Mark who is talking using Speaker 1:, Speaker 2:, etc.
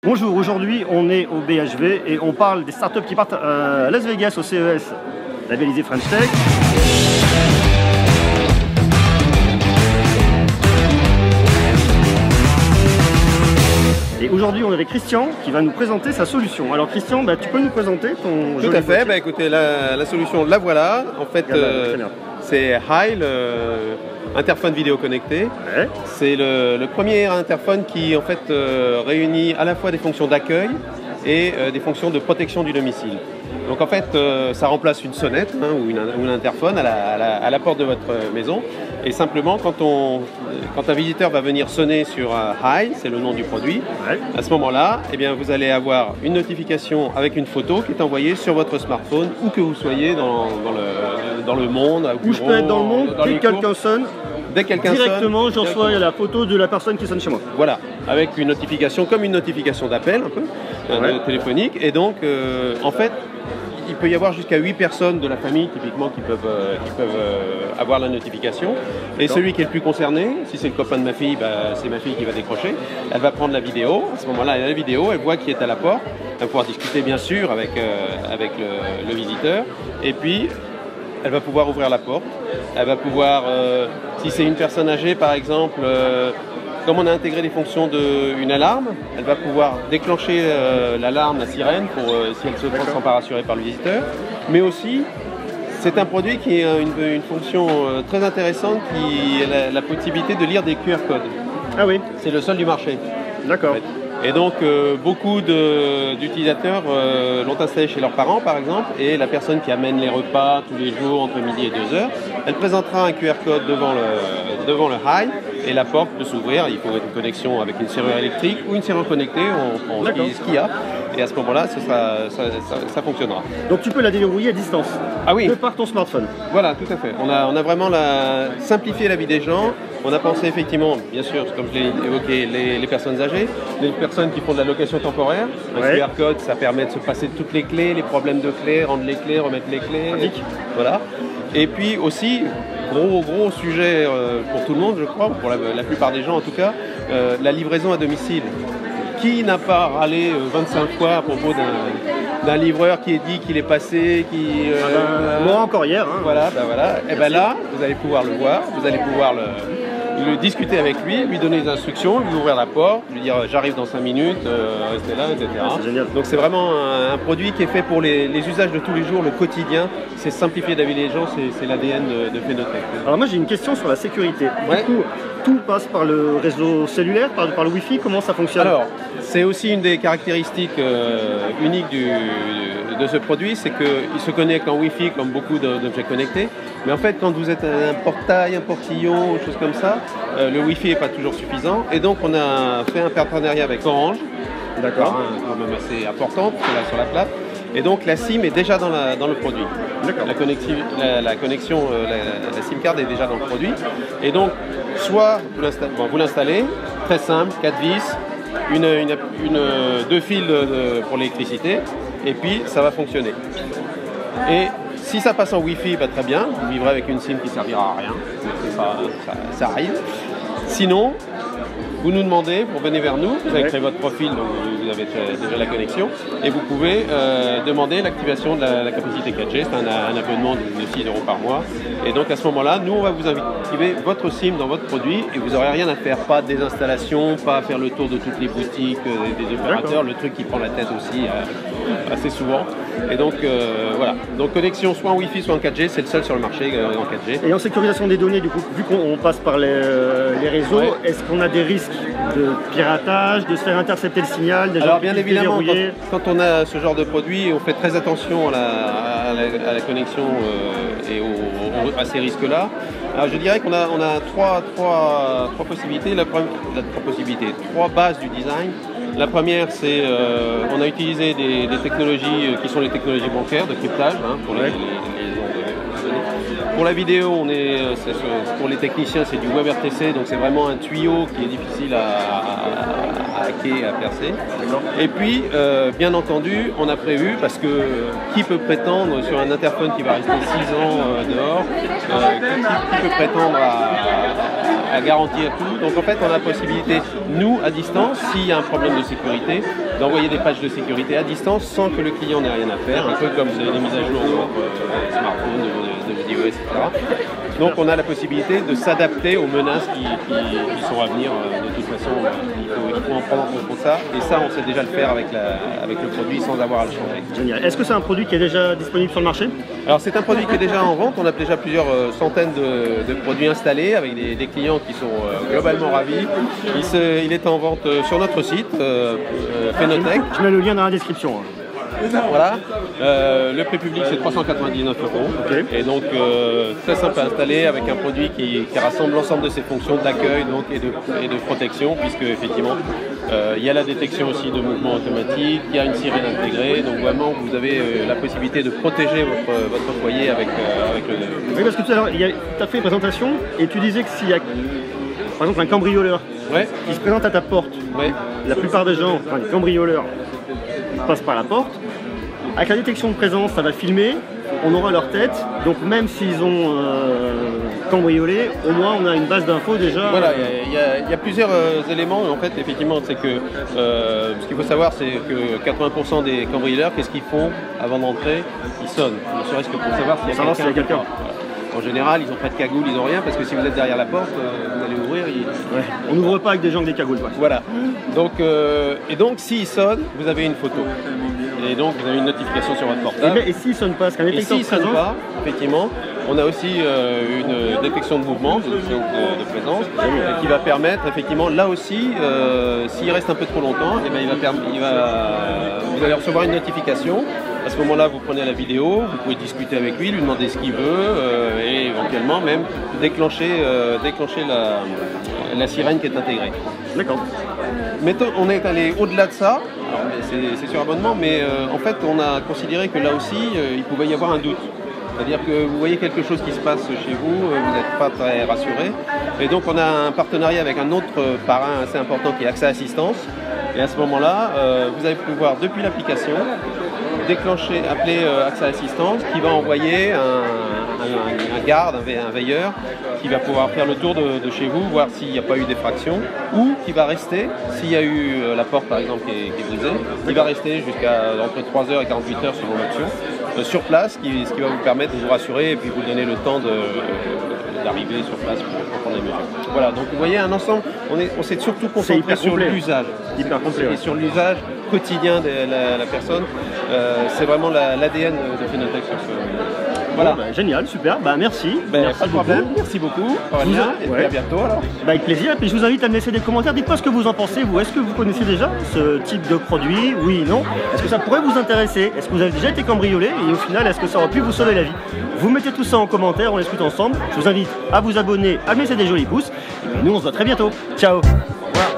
Speaker 1: Bonjour, aujourd'hui on est au BHV et on parle des startups qui partent à Las Vegas au CES labellisé French Tech. Et aujourd'hui on est avec Christian qui va nous présenter sa solution. Alors Christian, tu peux nous présenter ton
Speaker 2: Tout à fait, écoutez, la solution, la voilà. En fait, c'est High, interphone vidéo connecté.
Speaker 1: Ouais.
Speaker 2: C'est le premier interphone qui en fait réunit à la fois des fonctions d'accueil et des fonctions de protection du domicile. Donc en fait, ça remplace une sonnette ou un interphone à la porte de votre maison. Et simplement, quand un visiteur va venir sonner sur High, c'est le nom du produit, ouais. À ce moment-là, eh bien, vous allez avoir une notification avec une photo qui est envoyée sur votre smartphone, où que vous soyez dans le monde.
Speaker 1: Où je peux être dans le monde, dès que quelqu'un sonne.
Speaker 2: Dès que quelqu'un
Speaker 1: directement, je reçois la photo de la personne qui sonne chez moi.
Speaker 2: Voilà, avec une notification, comme une notification d'appel un peu, téléphonique. Et donc, en fait, il peut y avoir jusqu'à 8 personnes de la famille, typiquement, qui peuvent avoir la notification. Et celui qui est le plus concerné, si c'est le copain de ma fille, c'est ma fille qui va décrocher. Elle va prendre la vidéo. À ce moment-là, elle a la vidéo, elle voit qui est à la porte. Elle va pouvoir discuter, bien sûr, avec le visiteur. Et puis, elle va pouvoir ouvrir la porte. Elle va pouvoir, si c'est une personne âgée par exemple, comme on a intégré des fonctions d'une alarme, elle va pouvoir déclencher l'alarme, la sirène, pour si elle se sent pas rassurée par le visiteur. Mais aussi, c'est un produit qui a une fonction très intéressante, qui est la possibilité de lire des QR codes.
Speaker 1: Ah oui.
Speaker 2: C'est le seul du marché.
Speaker 1: D'accord.
Speaker 2: En fait. Et donc, beaucoup d'utilisateurs l'ont installé chez leurs parents, par exemple, et la personne qui amène les repas tous les jours entre midi et 2h, elle présentera un QR code devant le High, et la porte peut s'ouvrir. Il faut une connexion avec une serrure électrique ou une serrure connectée, on dit ce qu'il y a, et à ce moment-là, ça fonctionnera.
Speaker 1: Donc tu peux la déverrouiller à distance,
Speaker 2: de
Speaker 1: par ton smartphone.
Speaker 2: Voilà, tout à fait. On a vraiment simplifié la vie des gens. On a pensé effectivement, bien sûr, comme je l'ai évoqué, les personnes âgées, les personnes qui font de la location temporaire. Un QR code, ça permet de se passer toutes les clés, les problèmes de clés, rendre les clés, remettre les clés. Voilà. Et puis aussi, gros sujet pour tout le monde, je crois, pour la plupart des gens en tout cas, la livraison à domicile. Qui n'a pas râlé 25 fois à propos d'un livreur qui est dit qu'il est passé,
Speaker 1: moi encore hier.
Speaker 2: Voilà. Et là, vous allez pouvoir le voir, vous allez pouvoir le discuter avec lui donner des instructions, lui ouvrir la porte, lui dire j'arrive dans 5 minutes, restez là, etc.
Speaker 1: C'est génial.
Speaker 2: Donc c'est vraiment un produit qui est fait pour les usages de tous les jours, le quotidien. C'est simplifier la vie des gens, c'est l'ADN de Phénotech. Alors
Speaker 1: moi j'ai une question sur la sécurité. Du coup, tout passe par le réseau cellulaire, par le Wi-Fi, comment ça fonctionne? Alors,
Speaker 2: c'est aussi une des caractéristiques uniques de ce produit, c'est qu'il se connecte en Wi-Fi comme beaucoup d'objets connectés. Mais en fait, quand vous êtes un portail, un portillon, une chose comme ça, le Wi-Fi n'est pas toujours suffisant. Et donc, on a fait un partenariat avec Orange,
Speaker 1: d'accord,
Speaker 2: quand même assez importante sur la plate. Et donc, la SIM est déjà dans le produit. La connexion, la SIM card est déjà dans le produit. Et donc, soit vous l'installez, très simple, 4 vis, 2 fils pour l'électricité, et puis ça va fonctionner. Et si ça passe en Wi-Fi, très bien, vous vivrez avec une SIM qui ne servira à rien, ça arrive. Sinon, vous nous demandez, vous venez vers nous, vous avez créé votre profil, donc vous avez déjà la connexion, et vous pouvez demander l'activation de la capacité 4G, c'est un abonnement de 6 € par mois. Et donc à ce moment-là, nous on va vous activer votre SIM dans votre produit, et vous n'aurez rien à faire, pas de désinstallation, pas à faire le tour de toutes les boutiques, des opérateurs, le truc qui prend la tête aussi assez souvent. Et donc voilà, donc connexion soit en Wi-Fi soit en 4G, c'est le seul sur le marché en 4G.
Speaker 1: Et en sécurisation des données, du coup, vu qu'on passe par les réseaux, est-ce qu'on a des risques de piratage, de se faire intercepter le signal, des gens qui
Speaker 2: bien évidemment, quand on a ce genre de produit, on fait très attention à la connexion et à ces risques-là. Alors je dirais qu'on a trois possibilités, trois bases du design. La première, c'est on a utilisé des technologies qui sont les technologies bancaires de cryptage pour les Pour la vidéo, pour les techniciens, c'est du WebRTC, donc c'est vraiment un tuyau qui est difficile à hacker, à percer. Et puis, bien entendu, on a prévu, parce que qui peut prétendre sur un interphone qui va rester 6 ans dehors, qui peut prétendre à garantir tout. Donc en fait, on a la possibilité, nous, à distance, s'il y a un problème de sécurité, d'envoyer des patchs de sécurité à distance sans que le client n'ait rien à faire, un peu comme vous avez des mises à jour de votre smartphone, de vos iOS, etc. Donc on a la possibilité de s'adapter aux menaces qui sont à venir. De toute façon, il faut en prendre en compte ça. Et ça, on sait déjà le faire avec le produit sans avoir à le changer.
Speaker 1: Génial. Est-ce que c'est un produit qui est déjà disponible sur le marché?
Speaker 2: Alors c'est un produit qui est déjà en vente. On a déjà plusieurs centaines de produits installés avec des clients qui sont globalement ravis. Il est en vente sur notre site, Phenotech.
Speaker 1: Je mets le lien dans la description.
Speaker 2: Voilà, le prix public c'est 399 €. Okay. Et donc très simple à installer avec un produit qui rassemble l'ensemble de ses fonctions d'accueil et de protection, puisque effectivement il y a la détection aussi de mouvements automatiques, il y a une sirène intégrée, donc vraiment vous avez la possibilité de protéger votre foyer avec le...
Speaker 1: Oui, parce que tout à l'heure tu as fait une présentation et tu disais que s'il y a par exemple un cambrioleur qui se présente à ta porte, la plupart des gens, enfin les cambrioleurs, passent par la porte. Avec la détection de présence, ça va filmer, on aura leur tête, donc même s'ils ont cambriolé, au moins on a une base d'infos déjà.
Speaker 2: Voilà, il y a plusieurs éléments. En fait, effectivement, c'est que ce qu'il faut savoir, c'est que 80% des cambrioleurs, qu'est-ce qu'ils font avant d'entrer? Ils sonnent, ne serait-ce que pour savoir s'il y a quelqu'un. En général, ils n'ont pas de cagoule, ils n'ont rien, parce que si vous êtes derrière la porte, vous allez ouvrir.
Speaker 1: On n'ouvre pas avec des gens avec des cagoules.
Speaker 2: Voilà. Donc, s'ils sonnent, vous avez une photo. Et donc, vous avez une notification sur votre portable.
Speaker 1: Et s'ils ne sonnent pas,
Speaker 2: et s'ils ne sonnent pas, effectivement, on a aussi une détection de mouvement, une détection de présence, qui va permettre, effectivement, là aussi, s'il reste un peu trop longtemps, et bien vous allez recevoir une notification. À ce moment-là, vous prenez la vidéo, vous pouvez discuter avec lui, lui demander ce qu'il veut et éventuellement même déclencher la sirène qui est intégrée.
Speaker 1: D'accord.
Speaker 2: Mais on est allé au-delà de ça, c'est sur abonnement, mais en fait on a considéré que là aussi il pouvait y avoir un doute. C'est-à-dire que vous voyez quelque chose qui se passe chez vous, vous n'êtes pas très rassuré. Et donc on a un partenariat avec un autre parrain assez important qui est AXA Assistance. Et à ce moment-là, vous allez pouvoir depuis l'application appeler AXA Assistance qui va envoyer un garde, un veilleur qui va pouvoir faire le tour de chez vous, voir s'il n'y a pas eu d'effraction ou qui va rester, s'il y a eu la porte par exemple qui est brisée, qui va rester jusqu'à entre 3h et 48 heures selon l'action, sur place, ce qui va vous permettre de vous rassurer et puis vous donner le temps d'arriver sur place pour prendre les mesures. Voilà, donc vous voyez un ensemble, on s'est surtout concentré sur l'usage.
Speaker 1: Hyper complet.
Speaker 2: Et sur l'usage quotidien de la personne. C'est vraiment l'ADN de Phenotech sur ce. Voilà.
Speaker 1: Bon, génial, super, merci.
Speaker 2: Merci pas de problème, merci beaucoup. Et puis à bientôt alors.
Speaker 1: Avec plaisir, et puis je vous invite à me laisser des commentaires, dites-moi ce que vous en pensez, vous. Est-ce que vous connaissez déjà ce type de produit? Oui, non? Est-ce que ça pourrait vous intéresser? Est-ce que vous avez déjà été cambriolé? Et au final, est-ce que ça aurait pu vous sauver la vie? Vous mettez tout ça en commentaire, on discute ensemble. Je vous invite à vous abonner, à me laisser des jolis pouces. Et puis nous, on se voit très bientôt. Ciao.
Speaker 2: Au revoir.